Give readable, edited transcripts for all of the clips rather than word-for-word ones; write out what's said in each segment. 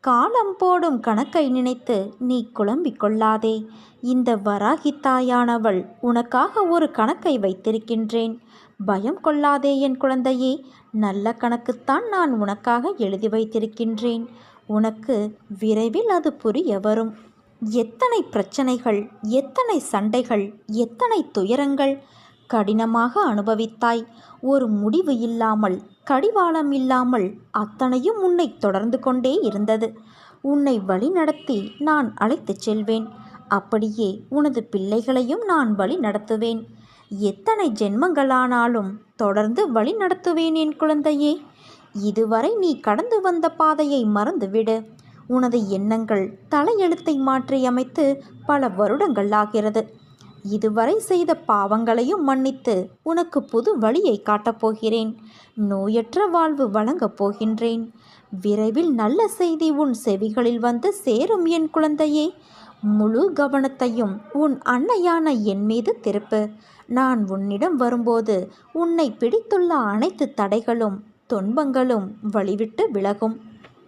காலம் போடும் கணக்கை நினைத்து நீ குழம்பிக் கொள்ளாதே. இந்த வராகி தாயானவள் உனக்காக ஒரு கணக்கை வைத்திருக்கின்றேன். பயம் கொள்ளாதே என் குழந்தையே. நல்ல கணக்குத்தான் நான் உனக்காக எழுதி வைத்திருக்கின்றேன். உனக்கு விரைவில் அது புரிய வரும். எத்தனை பிரச்சனைகள், எத்தனை சண்டைகள், எத்தனை துயரங்கள் கடினமாக அனுபவித்தாய். ஒரு முடிவு இல்லாமல், கடிவாளம் இல்லாமல் அத்தனையும் உன்னை தொடர்ந்து கொண்டே இருந்தது. உன்னை வழிநடத்தி நான் அழைத்துச் செல்வேன். அப்படியே உனது பிள்ளைகளையும் நான் வழி நடத்துவேன். எத்தனை ஜென்மங்களானாலும் தொடர்ந்து வழி நடத்துவேன் என் குழந்தையே. இதுவரை நீ கடந்து வந்த பாதையை மறந்துவிடு. உனது எண்ணங்கள் தலையெழுத்தை மாற்றியமைத்து பல வருடங்கள் ஆகிறது. இதுவரை செய்த பாவங்களையும் மன்னித்து உனக்கு புது வழியை காட்டப்போகிறேன். நோயற்ற வாழ்வு வழங்கப் போகின்றேன். விரைவில் நல்ல செய்தி உன் செவிகளில் வந்து சேரும் என் குழந்தையே. முழு கவனத்தையும் உன் அன்னையான என் மீது திருப்பு. நான் உன்னிடம் வரும்போது உன்னை பிடித்துள்ள அனைத்து தடைகளும் துன்பங்களும் வழிவிட்டு விலகும்.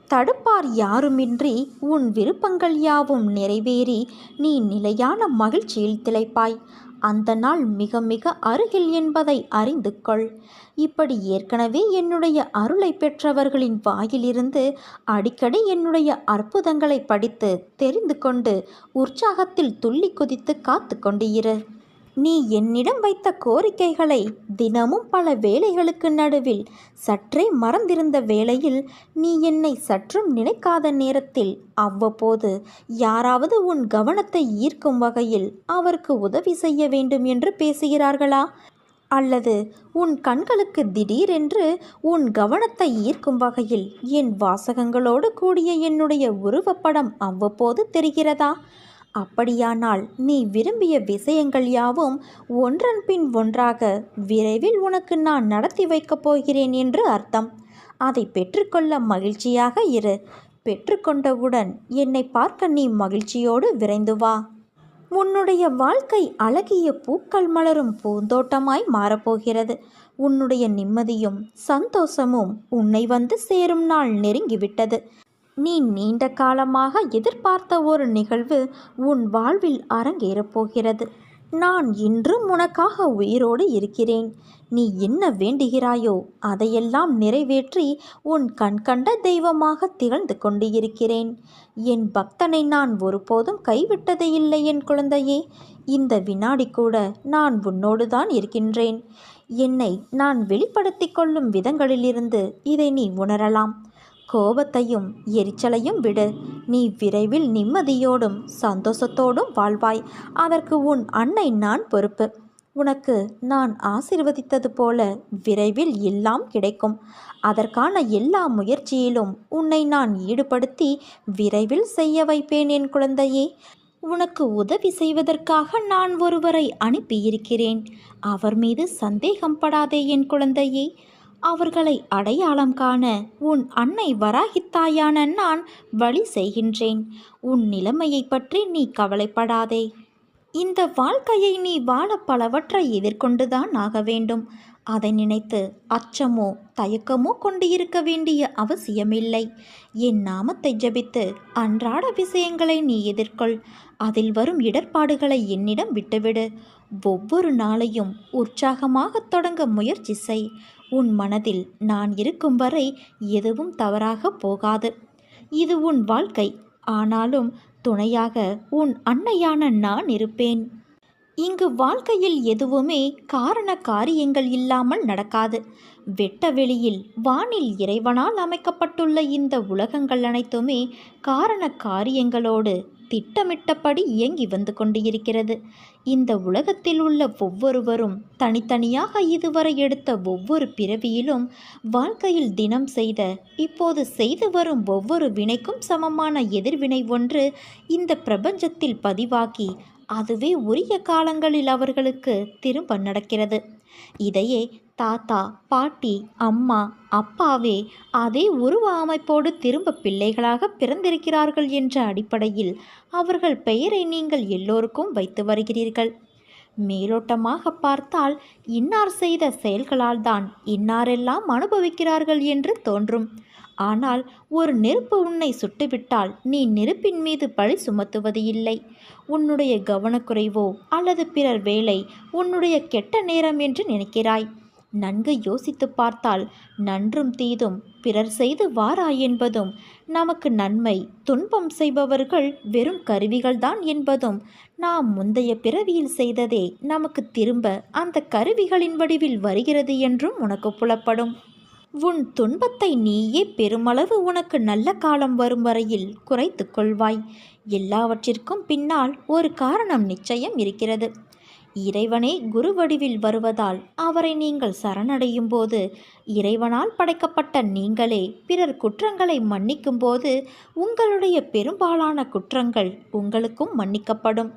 தடுப்பார் யாருமின்றி உன் விருப்பங்கள் யாவும் நிறைவேறி நீ நிலையான மகிழ்ச்சியில் திளைப்பாய். அந்த நாள் மிக மிக அருகில் என்பதை அறிந்து கொள். இப்படி ஏற்கனவே என்னுடைய அருளை பெற்றவர்களின் வாயிலிருந்து அடிக்கடி என்னுடைய அற்புதங்களை படித்து தெரிந்து கொண்டு உற்சாகத்தில் துள்ளி குதித்து காத்து கொண்டு இரு. நீ என்னிடம் வைத்த கோரிக்கைகளை தினமும் பல வேலைகளுக்கு நடுவில் சற்றே மறந்திருந்த வேளையில், நீ என்னை சற்றும் நினைக்காத நேரத்தில் அவ்வப்போது யாராவது உன் கவனத்தை ஈர்க்கும் வகையில் அவருக்கு உதவி செய்ய வேண்டும் என்று பேசுகிறார்களா? அல்லது உன் கண்களுக்கு திடீரென்று உன் கவனத்தை ஈர்க்கும் வகையில் என் வாசகங்களோடு கூடிய என்னுடைய உருவப்படம் அவ்வப்போது தெரிகிறதா? அப்படியானால் நீ விரும்பிய விஷயங்கள் யாவும் ஒன்றன் பின் ஒன்றாக விரைவில் உனக்கு நான் நடத்தி வைக்கப் போகிறேன் என்று அர்த்தம். அதை பெற்றுக்கொள்ள மகிழ்ச்சியாக இரு. பெற்றுக்கொண்டவுடன் என்னை பார்க்க நீ மகிழ்ச்சியோடு விரைந்து வா. உன்னுடைய வாழ்க்கை அழகிய பூக்கள் மலரும் பூந்தோட்டமாய் மாறப்போகிறது. உன்னுடைய நிம்மதியும் சந்தோஷமும் உன்னை வந்து சேரும் நாள் நெருங்கிவிட்டது. நீ நீண்ட காலமாக எதிர்பார்த்த ஒரு நிகழ்வு உன் வாழ்வில் அரங்கேறப் போகிறது. நான் இன்றும் உனக்காக உயிரோடு இருக்கிறேன். நீ என்ன வேண்டுகிறாயோ அதையெல்லாம் நிறைவேற்றி உன் கண்கண்ட தெய்வமாக திகழ்ந்து கொண்டு இருக்கிறேன். என் பக்தனை நான் ஒருபோதும் கைவிட்டதே இல்லை என் குழந்தையே. இந்த வினாடி கூட நான் உன்னோடு தான் இருக்கின்றேன். என்னை நான் வெளிப்படுத்தி கொள்ளும் விதங்களிலிருந்து இதை நீ உணரலாம். கோபத்தையும் எரிச்சலையும் விடு. நீ விரைவில் நிம்மதியோடும் சந்தோஷத்தோடும் வாழ்வாய். அதற்கு உன் அன்னை நான் பொறுப்பு. உனக்கு நான் ஆசீர்வதித்தது போல விரைவில் எல்லாம் கிடைக்கும். அதற்கான எல்லா முயற்சியிலும் உன்னை நான் ஈடுபடுத்தி விரைவில் செய்ய வைப்பேன் என் குழந்தையே. உனக்கு உதவி செய்வதற்காக நான் ஒருவரை அனுப்பியிருக்கிறேன். அவர் மீது சந்தேகம் படாதே என் குழந்தையே. அவர்களை அடையாளம் காண உன் அன்னை வராகித்தாயான நான் வழி செய்கின்றேன். உன் நிலைமையை பற்றி நீ கவலைப்படாதே. இந்த வாழ்க்கையை நீ வாழ பலவற்றை எதிர்கொண்டுதான் ஆக வேண்டும். அதை நினைத்து அச்சமோ தயக்கமோ கொண்டு இருக்க வேண்டிய அவசியமில்லை. என் நாமத்தை ஜபித்து அன்றாட விஷயங்களை நீ எதிர்கொள். அதில் வரும் இடர்பாடுகளை என்னிடம் விட்டுவிடு. ஒவ்வொரு நாளையும் உற்சாகமாக தொடங்க முயற்சி செய். உன் மனதில் நான் இருக்கும் வரை எதுவும் தவறாக போகாது. இது உன் வாழ்க்கை. ஆனாலும் துணையாக உன் அன்னையான நான் இருப்பேன். இங்கு வாழ்க்கையில் எதுவுமே காரண காரியங்கள் இல்லாமல் நடக்காது. வெட்ட வெளியில் வானில் இறைவனால் அமைக்கப்பட்டுள்ள இந்த உலகங்கள் அனைத்துமே காரண காரியங்களோடு திட்டமிட்டபடி இயங்கி வந்து கொண்டிருக்கிறது. இந்த உலகத்தில் உள்ள ஒவ்வொருவரும் தனித்தனியாக இதுவரை எடுத்த ஒவ்வொரு பிறவியிலும் வாழ்க்கையில் தினம் செய்த, இப்போது செய்து வரும் ஒவ்வொரு வினைக்கும் சமமான எதிர்வினை ஒன்று இந்த பிரபஞ்சத்தில் பதிவாகி அதுவே உரிய காலங்களில் அவர்களுக்கு திரும்ப நடக்கிறது. இதையே தாத்தா, பாட்டி, அம்மா, அப்பாவே அதே உருவ அமைப்போடு திரும்ப பிள்ளைகளாக பிறந்திருக்கிறார்கள் என்ற அடிப்படையில் அவர்கள் பெயரை நீங்கள் எல்லோருக்கும் வைத்து வருகிறீர்கள். மேலோட்டமாக பார்த்தால் இன்னார் செய்த செயல்களால் தான் இன்னாரெல்லாம் அனுபவிக்கிறார்கள் என்று தோன்றும். ஆனால் ஒரு நெருப்பு உன்னை சுட்டுவிட்டால் நீ நெருப்பின் மீது பழி சுமத்துவது இல்லை. உன்னுடைய கவனக்குறைவோ அல்லது பிறர் வேலை உன்னுடைய கெட்ட நேரம் என்று நினைக்கிறாய். நன்கு யோசித்து பார்த்தால் நன்றும் தீதும் பிறர் செய்து வாராய் என்பதும், நமக்கு நன்மை துன்பம் செய்பவர்கள் வெறும் கருவிகள்தான் என்பதும், நாம் முந்தைய பிறவியில் செய்ததே நமக்கு திரும்ப அந்த கருவிகளின் வடிவில் வருகிறது என்றும் உனக்கு புலப்படும். உன் துன்பத்தை நீயே பெருமளவு உனக்கு நல்ல காலம் வரும் வரையில் குறைத்து கொள்வாய். எல்லாவற்றிற்கும் பின்னால் ஒரு காரணம் நிச்சயம் இருக்கிறது. இறைவனே குரு வடிவில் வருவதால் அவரை நீங்கள் சரணடையும் போது, இறைவனால் படைக்கப்பட்ட நீங்களே பிறர் குற்றங்களை மன்னிக்கும் போது உங்களுடைய பெரும்பாலான குற்றங்கள் உங்களுக்கும் மன்னிக்கப்படும்.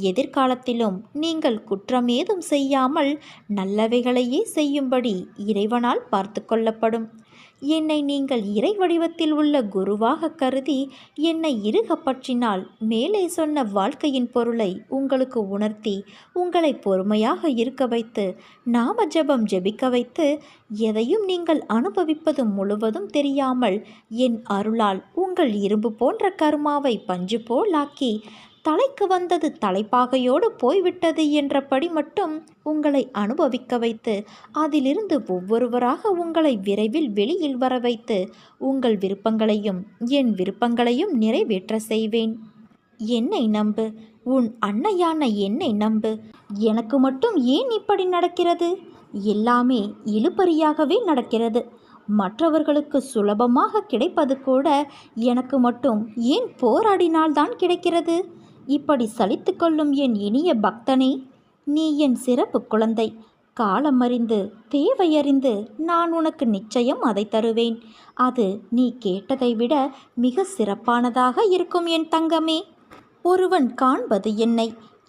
எதிர்காலத்திலும் நீங்கள் குற்றமேதும் செய்யாமல் நல்லவைகளையே செய்யும்படி இறைவனால் பார்த்து கொள்ளப்படும். என்னை நீங்கள் இறை வடிவத்தில் உள்ள குருவாக கருதி என்னை இறுக பற்றினால் மேலே சொன்ன வாழ்க்கையின் பொருளை உங்களுக்கு உணர்த்தி உங்களை பொறுமையாக இருக்க வைத்து நாம ஜபம் ஜெபிக்க வைத்து எதையும் நீங்கள் அனுபவிப்பது முழுவதும் தெரியாமல் என் அருளால் உங்கள் இரும்பு போன்ற கர்மாவை பஞ்சு போலாக்கி தலைக்கு வந்தது தலைப்பாகையோடு போய்விட்டது என்றபடி மட்டும் உங்களை அனுபவிக்க வைத்து அதிலிருந்து ஒவ்வொருவராக உங்களை விரைவில் வெளியில் வர வைத்து உங்கள் விருப்பங்களையும் என் விருப்பங்களையும் நிறைவேற்ற செய்வேன். என்னை நம்பு, உன் அன்னையான என்னை நம்பு. எனக்கு மட்டும் ஏன் இப்படி நடக்கிறது? எல்லாமே இழுபறியாகவே நடக்கிறது. மற்றவர்களுக்கு சுலபமாக கிடைப்பது கூட எனக்கு மட்டும் ஏன் போராடினால்தான் கிடைக்கிறது? இப்படி சலித்து கொள்ளும் என் இனிய பக்தனே, நீ என் சிறப்பு குழந்தை. காலமறிந்து தேவையறிந்து நான் உனக்கு நிச்சயம் அதை தருவேன். அது நீ கேட்டதை விட மிக சிறப்பானதாக இருக்கும் என் தங்கமே. ஒருவன் காண்பது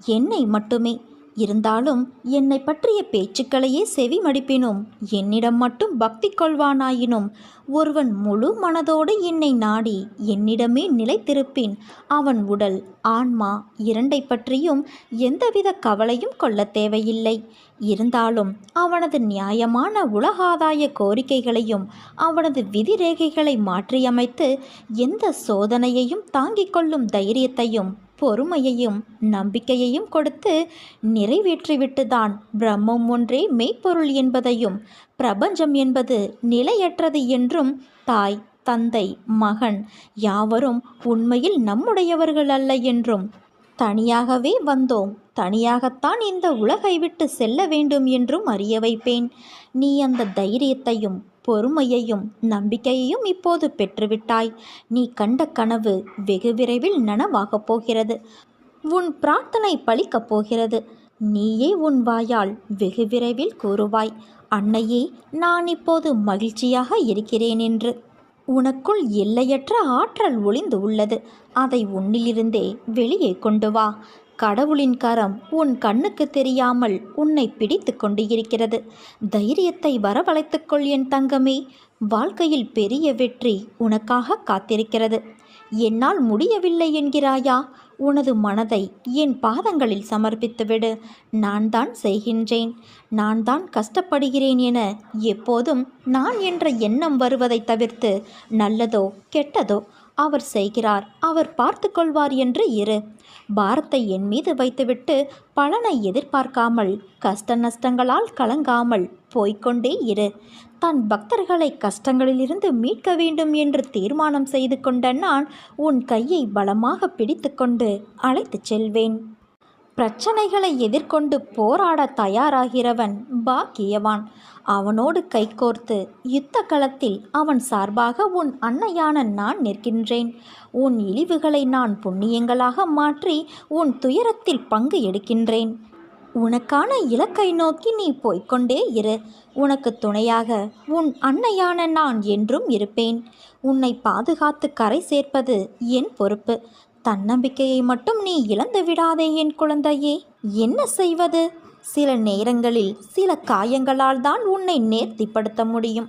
என்னை மட்டுமே. இருந்தாலும் என்னை பற்றிய பேச்சுக்களையே செவி மடிப்பினும் என்னிடம் மட்டும் பக்தி கொள்வானாயினும், ஒருவன் முழு மனதோடு என்னை நாடி என்னிடமே நிலைத்திருப்பின் அவன் உடல் ஆன்மா இரண்டை பற்றியும் எந்தவித கவலையும் கொள்ள தேவையில்லை. இருந்தாலும் அவனது நியாயமான உலகாதாய கோரிக்கைகளையும் அவனது விதிரேகைகளை மாற்றியமைத்து எந்த சோதனையையும் தாங்கிக் கொள்ளும் தைரியத்தையும் பொறுமையையும் நம்பிக்கையையும் கொடுத்து நிறைவேற்றிவிட்டுதான் பிரம்மம் ஒன்றே மெய்ப்பொருள் என்பதையும், பிரபஞ்சம் என்பது நிலையற்றது என்றும், தாய் தந்தை மகன் யாவரும் உண்மையில் நம்முடையவர்கள் அல்ல என்றும், தனியாகவே வந்தோம், தனியாகத்தான் இந்த உலகை விட்டு செல்ல வேண்டும் என்றும் அறிய வைப்பேன். நீ அந்த தைரியத்தையும் பொறுமையையும் நம்பிக்கையையும் இப்போது பெற்றுவிட்டாய். நீ கண்ட கனவு வெகு விரைவில் நனவாகப் போகிறது. உன் பிரார்த்தனை பலிக்கப் போகிறது. நீயே உன் வாயால் வெகு விரைவில் கூறுவாய், அன்னையே, நான் இப்போது மகிழ்ச்சியாக இருக்கிறேன் என்று. உனக்குள் எல்லையற்ற ஆற்றல் ஒளிந்து உள்ளது. அதை உன்னிலிருந்தே வெளியே கொண்டு வா. கடவுளின் கரம் உன் கண்ணுக்கு தெரியாமல் உன்னை பிடித்து கொண்டு இருக்கிறது. தைரியத்தை வரவழைத்துக்கொள் என் தங்கமே. வாழ்க்கையில் பெரிய வெற்றி உனக்காக காத்திருக்கிறது. என்னால் முடியவில்லை என்கிறாயா? உனது மனதை என் பாதங்களில் சமர்ப்பித்துவிடு. நான் தான் செய்கின்றேன், நான் தான் கஷ்டப்படுகிறேன் என எப்போதும் நான் என்ற எண்ணம் வருவதை தவிர்த்து நல்லதோ கெட்டதோ அவர் செய்கிறார், அவர் பார்த்து கொள்வார் என்று இரு. பாரத்தை என் மீது வைத்துவிட்டு பலனை எதிர்பார்க்காமல் கஷ்ட நஷ்டங்களால் கலங்காமல் போய்கொண்டே இரு. தன் பக்தர்களை கஷ்டங்களிலிருந்து மீட்க வேண்டும் என்று தீர்மானம் செய்து கொண்ட நான் உன் கையை பலமாக பிடித்து கொண்டு அழைத்துச் செல்வேன். பிரச்சனைகளை எதிர்கொண்டு போராட தயாராகிறவன் பாக்கியவான். அவனோடு கைகோர்த்து யுத்த களத்தில் அவன் சார்பாக உன் அன்னையான நான் நிற்கின்றேன். உன் இழிவுகளை நான் புண்ணியங்களாக மாற்றி உன் துயரத்தில் பங்கு எடுக்கின்றேன். உனக்கான இலக்கை நோக்கி நீ போய்கொண்டே இரு. உனக்கு துணையாக உன் அன்னையான நான் என்றும் இருப்பேன். உன்னை பாதுகாத்து கரை சேர்ப்பது என் பொறுப்பு. தன்னம்பிக்கையை மட்டும் நீ இழந்து விடாதே என் குழந்தையே. என்ன செய்வது? சில நேரங்களில் சில காயங்களால் தான் உன்னை நேர்த்திப்படுத்த முடியும்.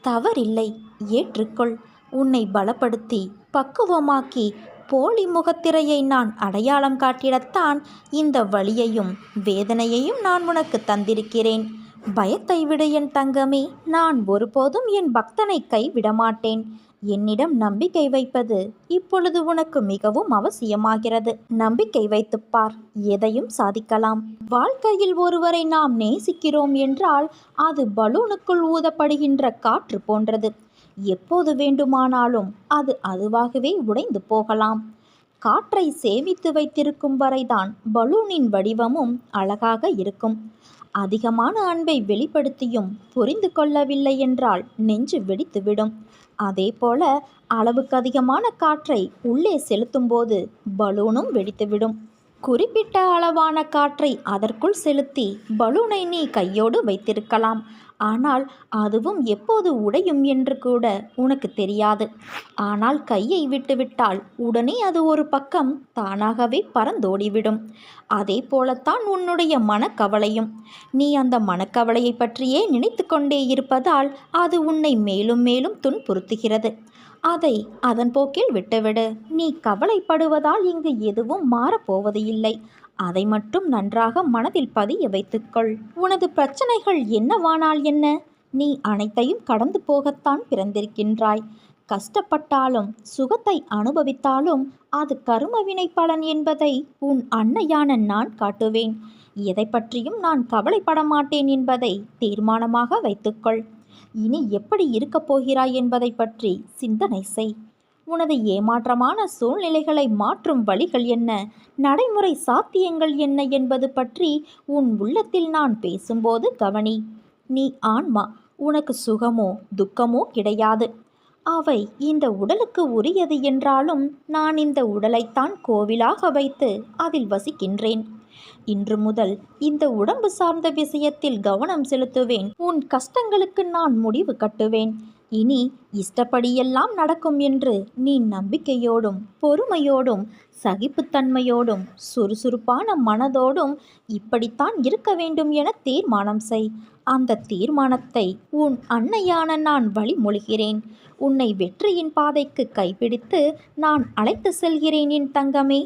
தவறில்லை, ஏற்றுக்கொள். உன்னை பலப்படுத்தி பக்குவமாக்கி போலி முகத்திரையை நான் அடையாளம் காட்டிடத்தான் இந்த வலியையும் வேதனையையும் நான் உனக்கு தந்திருக்கிறேன். பயத்தை விடு என் தங்கமே. நான் ஒருபோதும் என் பக்தனை கைவிடமாட்டேன். என்னிடம் நம்பிக்கை வைப்பது இப்பொழுது உனக்கு மிகவும் அவசியமாகிறது. நம்பிக்கை வைத்துப்பார், எதையும் சாதிக்கலாம். வாழ்க்கையில் ஒருவரை நாம் நேசிக்கிறோம் என்றால் அது பலூனுக்குள் ஊதப்படுகின்ற காற்று போன்றது. எப்போது வேண்டுமானாலும் அது அதுவாகவே உடைந்து போகலாம். காற்றை சேமித்து வைத்திருக்கும் வரைதான் பலூனின் வடிவமும் அழகாக இருக்கும். அதிகமான அன்பை வெளிப்படுத்தியும் புரிந்து கொள்ளவில்லை என்றால் நெஞ்சு வெடித்துவிடும். அதேபோல அளவுக்கு அதிகமான காற்றை உள்ளே செலுத்தும்போது பலூனும் வெடித்துவிடும். குறிப்பிட்ட அளவான காற்றை அதற்குள் செலுத்தி பலூனை நீ கையோடு வைத்திருக்கலாம். ஆனால் அதுவும் எப்போது உடையும் என்று கூட உனக்கு தெரியாது. ஆனால் கையை விட்டுவிட்டால் உடனே அது ஒரு பக்கம் தானாகவே பறந்தோடிவிடும். அதே போலத்தான் உன்னுடைய மனக்கவலையும். நீ அந்த மனக்கவலையை பற்றியே நினைத்து கொண்டே இருப்பதால் அது உன்னை மேலும் மேலும் துன்புறுத்துகிறது. அதை அதன் போக்கில் விட்டுவிடு. நீ கவலைப்படுவதால் இங்கு எதுவும் மாறப்போவது இல்லை. அதை மட்டும் நன்றாக மனதில் பதிய வைத்துக்கொள். உனது பிரச்சனைகள் என்னவானால் என்ன? நீ அனைத்தையும் கடந்து போகத்தான் பிறந்திருக்கின்றாய். கஷ்டப்பட்டாலும் சுகத்தை அனுபவித்தாலும் அது கருமவினை பலன் என்பதை உன் அன்னையான நான் காட்டுவேன். எதை பற்றியும் நான் கவலைப்பட மாட்டேன் என்பதை தீர்மானமாக வைத்துக்கொள். இனி எப்படி இருக்கப் போகிறாய் என்பதை பற்றி சிந்தனை செய். உனது ஏமாற்றமான சூழ்நிலைகளை மாற்றும் வழிகள் என்ன, நடைமுறை சாத்தியங்கள் என்ன என்பது பற்றி உன் உள்ளத்தில் நான் பேசும்போது கவனி. நீ ஆன்மா, உனக்கு சுகமோ துக்கமோ கிடையாது. அவை இந்த உடலுக்கு உரியது என்றாலும் நான் இந்த உடலைத்தான் கோவிலாக வைத்து அதில் வசிக்கின்றேன். இன்று முதல் இந்த உடம்பு சார்ந்த விஷயத்தில் கவனம் செலுத்துவேன். உன் கஷ்டங்களுக்கு நான் முடிவு கட்டுவேன். இனி இஷ்டப்படியெல்லாம் நடக்கும் என்று நீ நம்பிக்கையோடும் பொறுமையோடும் சகிப்புத்தன்மையோடும் சுறுசுறுப்பான மனதோடும் இப்படித்தான் இருக்க வேண்டும் என தீர்மானம் செய். அந்த தீர்மானத்தை உன் அன்னையான நான் வழிமொழிகிறேன். உன்னை வெற்றியின் பாதைக்கு கைப்பிடித்து நான் அழைத்து செல்கிறேன் என் தங்கமே.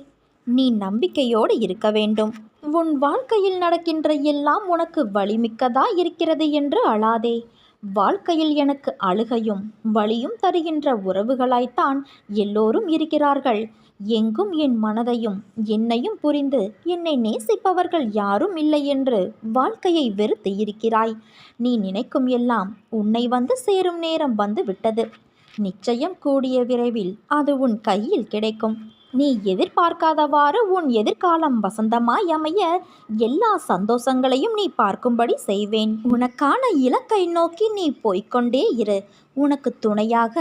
நீ நம்பிக்கையோடு இருக்க வேண்டும். உன் வாழ்க்கையில் நடக்கின்ற எல்லாம் உனக்கு வலிமிக்கதா இருக்கிறது என்று அழாதே. வாழ்க்கையில் எனக்கு அழுகையும் வலியும் தருகின்ற உறவுகளாய்த்தான் எல்லோரும் இருக்கிறார்கள். எங்கும் என் மனதையும் என்னையும் புரிந்து என்னை நேசிப்பவர்கள் யாரும் இல்லை என்று வாழ்க்கையை வெறுத்து இருக்கிறாய். நீ நினைக்கும் எல்லாம் உன்னை வந்து சேரும் நேரம் வந்து விட்டது. நிச்சயம் கூடிய விரைவில் அது உன் கையில் கிடைக்கும். நீ எதிர்பார்க்காதவாறு உன் எதிர்காலம் வசந்தமாய் அமைய எல்லா சந்தோஷங்களையும் நீ பார்க்கும்படி செய்வேன். உனக்கான இலக்கை நோக்கி நீ போய்கொண்டே இரு. உனக்கு துணையாக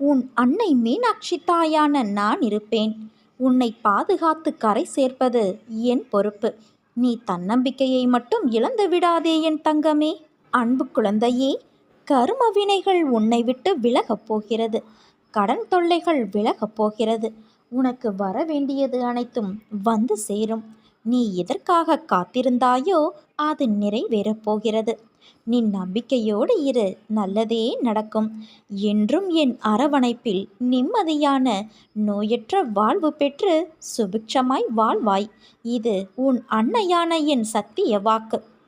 உன் அன்னை மீனாட்சி தாயான நான் இருப்பேன். உன்னை பாதுகாத்து கரை சேர்ப்பது என் பொறுப்பு. நீ தன்னம்பிக்கையை மட்டும் இழந்து விடாதே என் தங்கமே. அன்பு குழந்தையே, கரும வினைகள் உன்னை விட்டு விலகப் போகிறது. கடன் தொல்லைகள் விலகப் போகிறது. உனக்கு வர வேண்டியது அனைத்தும் வந்து சேரும். நீ எதற்காக காத்திருந்தாயோ அது நிறைவேறப் போகிறது. நீ நம்பிக்கையோடு இரு, நல்லதே நடக்கும். என்றும் என் அரவணைப்பில் நிம்மதியான நோயற்ற வாழ்வு பெற்று சுபிட்சமாய் வாழ்வாய். இது உன் அன்னையான என் சத்திய வாக்கு.